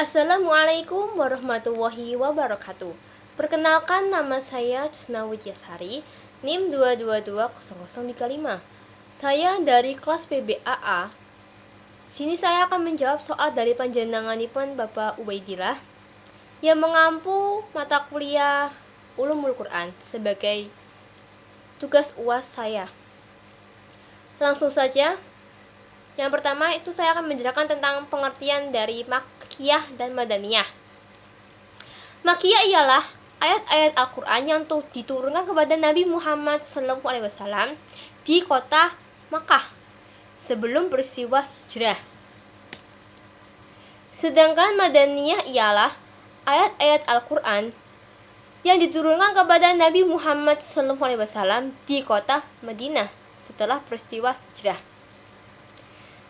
Assalamualaikum warahmatullahi wabarakatuh. Perkenalkan, nama saya Cusna Widyasari, NIM 2220035. Saya dari kelas PBAA. Sini saya akan menjawab soal dari panjenenganipun Bapak Ubaidillah yang mengampu mata kuliah Ulumul Quran sebagai tugas UAS saya. Langsung saja. Yang pertama itu saya akan menjelaskan tentang pengertian dari Makkiyah dan Madaniyah. Makkiyah ialah ayat-ayat Al-Quran yang diturunkan kepada Nabi Muhammad SAW di kota Makkah sebelum peristiwa hijrah. Sedangkan Madaniyah ialah ayat-ayat Al-Quran yang diturunkan kepada Nabi Muhammad SAW di kota Madinah setelah peristiwa hijrah.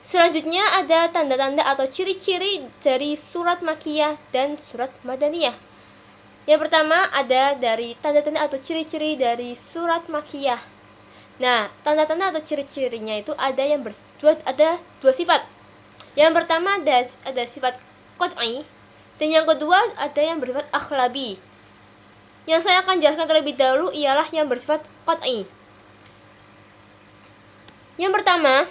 Selanjutnya ada tanda-tanda atau ciri-ciri dari surat Makkiyah dan surat Madaniyah. Yang pertama ada dari tanda-tanda atau ciri-ciri dari surat Makkiyah. Nah, tanda-tanda atau ciri-cirinya itu ada dua sifat. Yang pertama ada sifat qat'i dan yang kedua ada yang bersifat akhlabi. Yang saya akan jelaskan terlebih dahulu ialah yang bersifat qat'i. Yang pertama,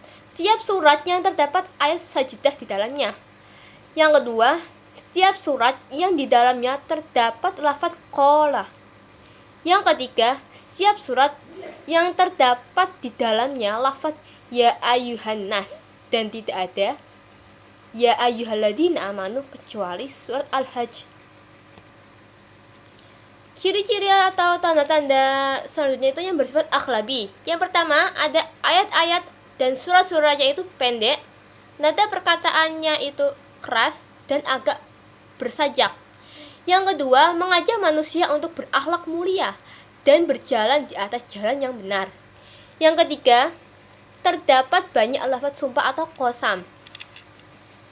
setiap surat yang terdapat ayat sajidah di dalamnya. Yang kedua, setiap surat yang di dalamnya terdapat lafaz qala. Yang ketiga, setiap surat yang terdapat di dalamnya lafaz ya ayyuhan nas dan tidak ada ya ayyuhalladzina amanu kecuali surat Al-Hajj. Ciri-ciri atau tanda-tanda selanjutnya itu yang bersifat akhlabi. Yang pertama, ada ayat-ayat dan surat-suratnya itu pendek, nada perkataannya itu keras dan agak bersajak. Yang kedua, mengajak manusia untuk berakhlak mulia dan berjalan di atas jalan yang benar. Yang ketiga, terdapat banyak lafaz sumpah atau qasam.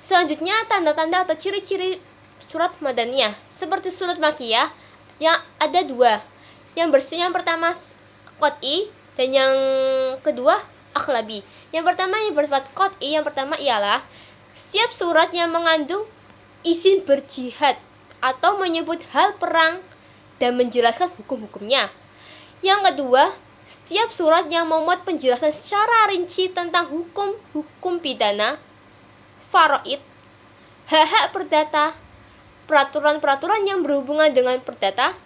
Selanjutnya, tanda-tanda atau ciri-ciri surat Madaniyah. Seperti surat Makkiyah yang ada dua. Yang pertama qat'i dan yang kedua akhlabi. Yang pertama yang bersifat qat'i, yang pertama ialah setiap surat yang mengandung izin berjihad atau menyebut hal perang dan menjelaskan hukum-hukumnya. Yang kedua, setiap surat yang memuat penjelasan secara rinci tentang hukum pidana, faraid, hak-hak perdata, peraturan-peraturan yang berhubungan dengan perdata,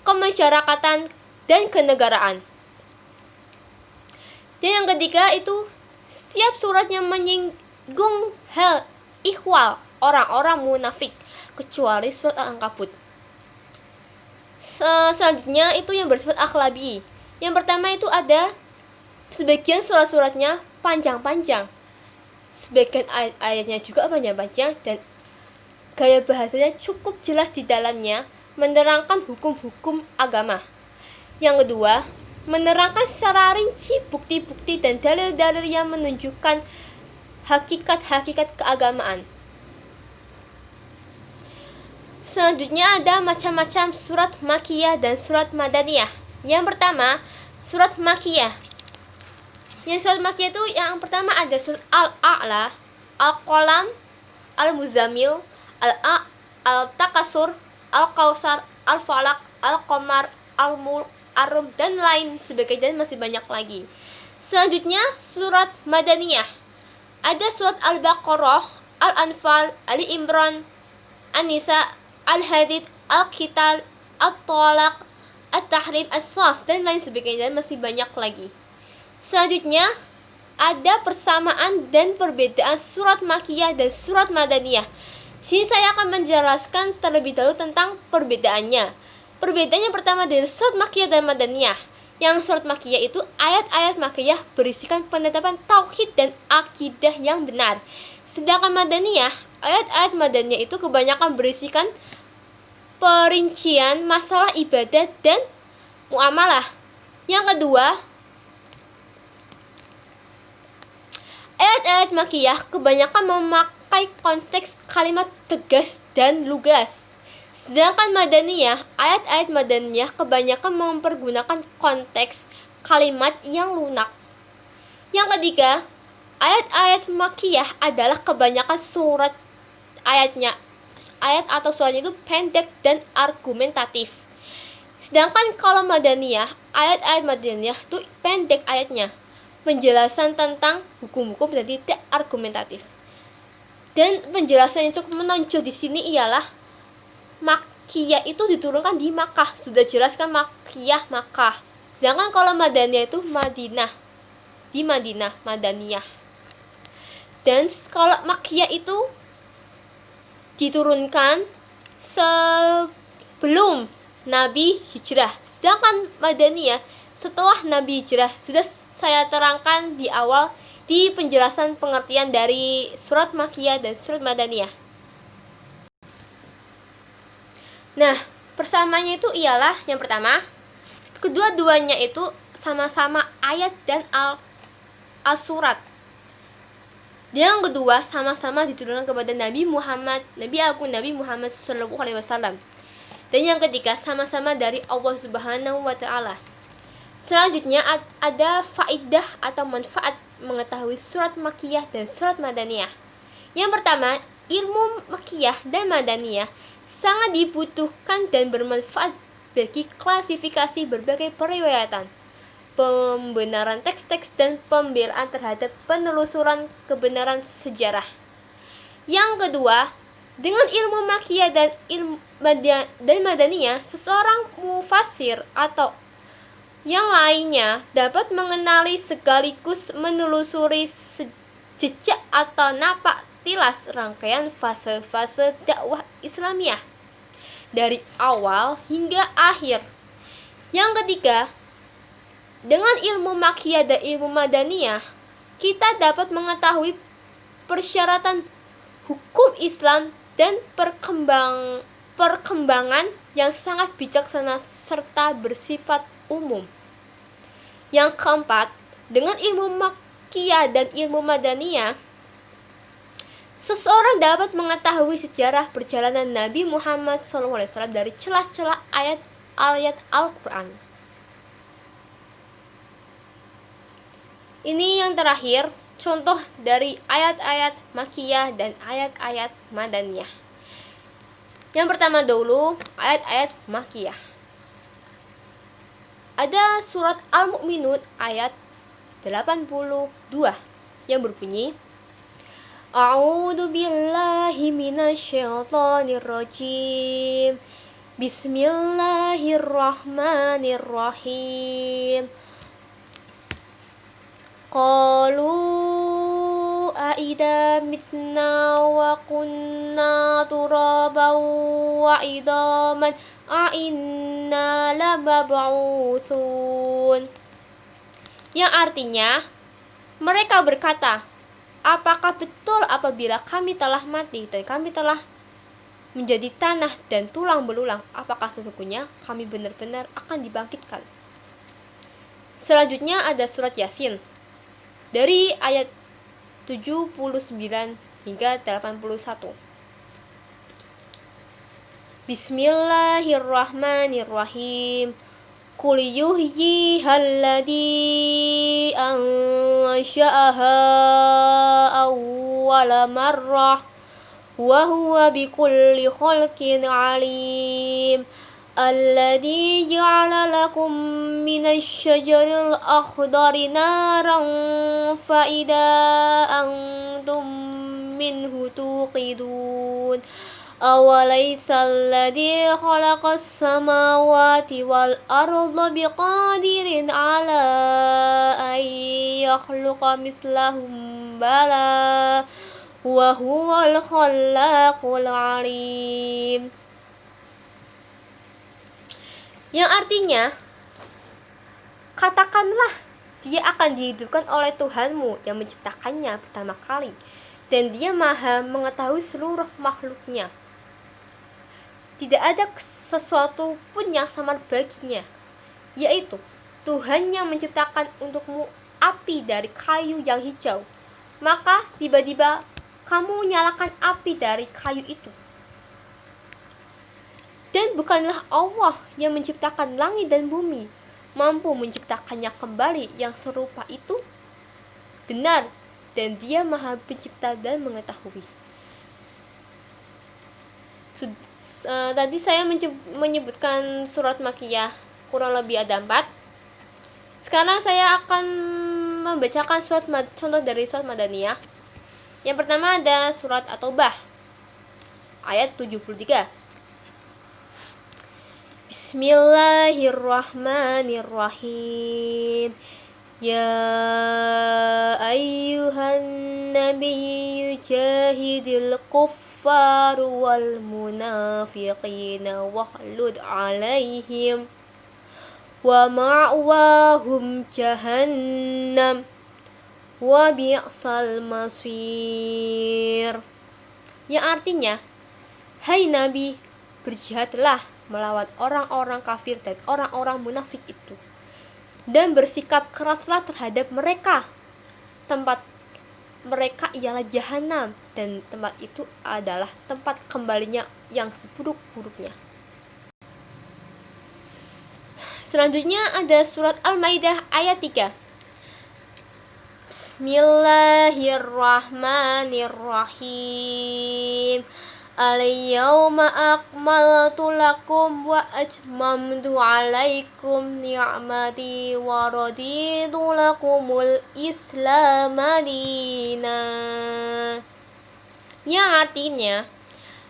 kemasyarakatan, dan kenegaraan. Dan yang ketiga itu setiap surat yang menyinggung hal ikhwal orang-orang munafik kecuali surat Al-Ankabut. Selanjutnya itu yang bersifat akhlabi. Yang pertama itu ada sebagian surat-suratnya panjang-panjang, sebagian ayat-ayatnya juga panjang-panjang dan gaya bahasanya cukup jelas di dalamnya menerangkan hukum-hukum agama. Yang kedua, menerangkan secara rinci bukti-bukti dan dalil-dalil yang menunjukkan hakikat-hakikat keagamaan. Selanjutnya ada macam-macam surat Makkiyah dan surat Madaniyah. Yang pertama, surat Makkiyah. Yang surat Makkiyah itu yang pertama ada surat Al-A'la, Al-Qalam, Al-Muzammil, Al-Takasur, Al-Kausar, Al-Falaq, Al-Qamar, Al-Mulk, Ar-Rum dan lain sebagainya, dan masih banyak lagi. Selanjutnya surat Madaniyah. Ada surat Al-Baqarah, Al-Anfal, Ali Imran, An-Nisa, Al-Hadid, Al-Qital, At-Talaq, At-Tahrim, As-Saf dan lain sebagainya, dan masih banyak lagi. Selanjutnya ada persamaan dan perbedaan surat Makkiyah dan surat Madaniyah. Sini saya akan menjelaskan terlebih dahulu tentang perbedaannya. Perbedaan yang pertama dari surat Makkiyah dan Madaniyah. Yang surat Makkiyah itu ayat-ayat Makkiyah berisikan penetapan tauhid dan akidah yang benar. Sedangkan Madaniyah, ayat-ayat Madaniyah itu kebanyakan berisikan perincian masalah ibadah dan muamalah. Yang kedua, ayat-ayat Makkiyah kebanyakan memakai konteks kalimat tegas dan lugas. Sedangkan Madaniyah, ayat-ayat Madaniyah kebanyakan mempergunakan konteks kalimat yang lunak. Yang ketiga, ayat-ayat Makkiyah adalah kebanyakan surat ayat atau surahnya itu pendek dan argumentatif. Sedangkan kalau Madaniyah, ayat-ayat Madaniyah itu pendek ayatnya, penjelasan tentang hukum-hukum dan tidak argumentatif. Dan penjelasan yang cukup menonjol di sini ialah Makkiyah itu diturunkan di Makkah, sudah jelaskan Makkiyah Makkah. Sedangkan kalau Madaniyah itu Madinah, di Madinah, Madaniyah. Dan kalau Makkiyah itu diturunkan sebelum Nabi hijrah. Sedangkan Madaniyah setelah Nabi hijrah. Sudah saya terangkan di awal di penjelasan pengertian dari surat Makkiyah dan surat Madaniyah. Nah, persamaannya itu ialah yang pertama, kedua-duanya itu sama-sama ayat dan al-surat. Yang kedua, sama-sama diturunkan kepada Nabi Muhammad, Nabi Agung Nabi Muhammad SAW. Dan yang ketiga, sama-sama dari Allah Subhanahu wa Ta'ala. Selanjutnya ada faidah atau manfaat mengetahui surat Makkiyah dan surat Madaniyah. Yang pertama, ilmu Makkiyah dan Madaniyah sangat dibutuhkan dan bermanfaat bagi klasifikasi berbagai periwayatan, pembenaran teks-teks, dan pembelaan terhadap penelusuran kebenaran sejarah. Yang kedua, dengan ilmu Makkiyah dan Madaniyah, seseorang mufassir atau yang lainnya dapat mengenali sekaligus menelusuri jejak atau napak tilas rangkaian fase-fase dakwah Islamiyah dari awal hingga akhir. Yang ketiga, dengan ilmu Makkiyah dan ilmu Madaniyah, kita dapat mengetahui persyaratan hukum Islam dan perkembangan yang sangat bijaksana serta bersifat umum. Yang keempat, dengan ilmu Makkiyah dan ilmu Madaniyah, seseorang dapat mengetahui sejarah perjalanan Nabi Muhammad SAW dari celah-celah ayat-ayat Al-Quran. Ini yang terakhir, contoh dari ayat-ayat Makkiyah dan ayat-ayat Madaniyah. Yang pertama dulu, ayat-ayat Makkiyah. Ada surat Al-Mu'minun ayat 82 yang berbunyi, A'udzu billahi minasyaitonir rajim. Bismillahirrahmanirrahim. Qalu aida mitna wa kunna turaban wa idaman a'inna lamab'utsun. Yang artinya, mereka berkata, apakah betul apabila kami telah mati dan kami telah menjadi tanah dan tulang belulang, apakah sesungguhnya kami benar-benar akan dibangkitkan? Selanjutnya ada surat Yasin dari ayat 79 hingga 81. Bismillahirrahmanirrahim. Qul yuhyihalladzi ansha'aha awwala marrah wa huwa bikulli khalqin alim. Alladzi ja'ala lakum minasy-syajaril akhdari naran fa idza antum minhu tuqidun. Awalaysa alladzi khalaqas samawati wal arda biqadirin ala an yakhluqa mislahum bala wa huwal khallaqul alim. Yang artinya, katakanlah, dia akan dihidupkan oleh Tuhanmu yang menciptakannya pertama kali, dan dia maha mengetahui seluruh makhluknya. Tidak ada sesuatu pun yang sama baginya, yaitu Tuhan yang menciptakan untukmu api dari kayu yang hijau. Maka tiba-tiba kamu nyalakan api dari kayu itu. Dan bukanlah Allah yang menciptakan langit dan bumi, mampu menciptakannya kembali yang serupa itu? Benar, dan dia maha pencipta dan mengetahui. Tadi saya menyebutkan surat Makkiyah kurang lebih ada 4. Sekarang saya akan membacakan contoh dari surat Madaniyah. Yang pertama ada surat At-Taubah ayat 73. Bismillahirrahmanirrahim. Ya ayyuhan nabiyyu jahidil kuffar wal munafiqina waghlud alaihim wa ma'wahum jahannam wa bi'sal masir. Yang artinya, hai Nabi, berjihadlah melawan orang-orang kafir dan orang-orang munafik itu, dan bersikap keraslah terhadap mereka. Tempat mereka ialah jahanam, dan tempat itu adalah tempat kembalinya yang seburuk-buruknya. Selanjutnya ada surat Al-Maidah ayat 3. Bismillahirrahmanirrahim. Al-yawma akmaltu lakum wa atmamtu alaikum ni'mati wa raditu lakumul Islam madina. Yang artinya,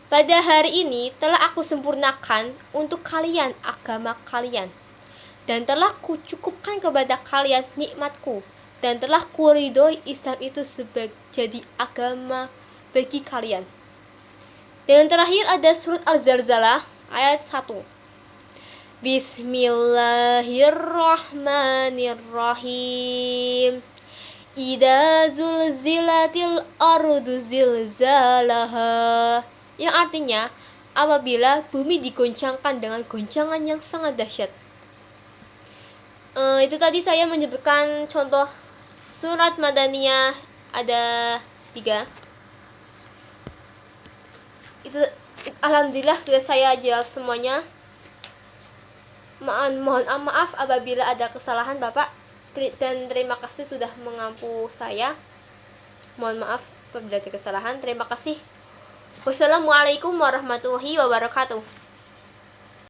pada hari ini telah aku sempurnakan untuk kalian agama kalian, dan telah kucukupkan kepada kalian nikmatku, dan telah kuridhoi Islam itu sebagai jadi agama bagi kalian. Dan yang terakhir ada surat Al-Zalzalah ayat 1. Bismillahirrahmanirrahim. Idza zulzilatil ardu zilzalaha. Yang artinya, apabila bumi digoncangkan dengan goncangan yang sangat dahsyat. Itu tadi saya menyebutkan contoh surat Madaniyah ada 3. Itu alhamdulillah sudah saya jawab semuanya. Mohon maaf apabila ada kesalahan Bapak, dan terima kasih sudah mengampu saya. Mohon maaf apabila ada kesalahan. Terima kasih. Wassalamualaikum warahmatullahi wabarakatuh.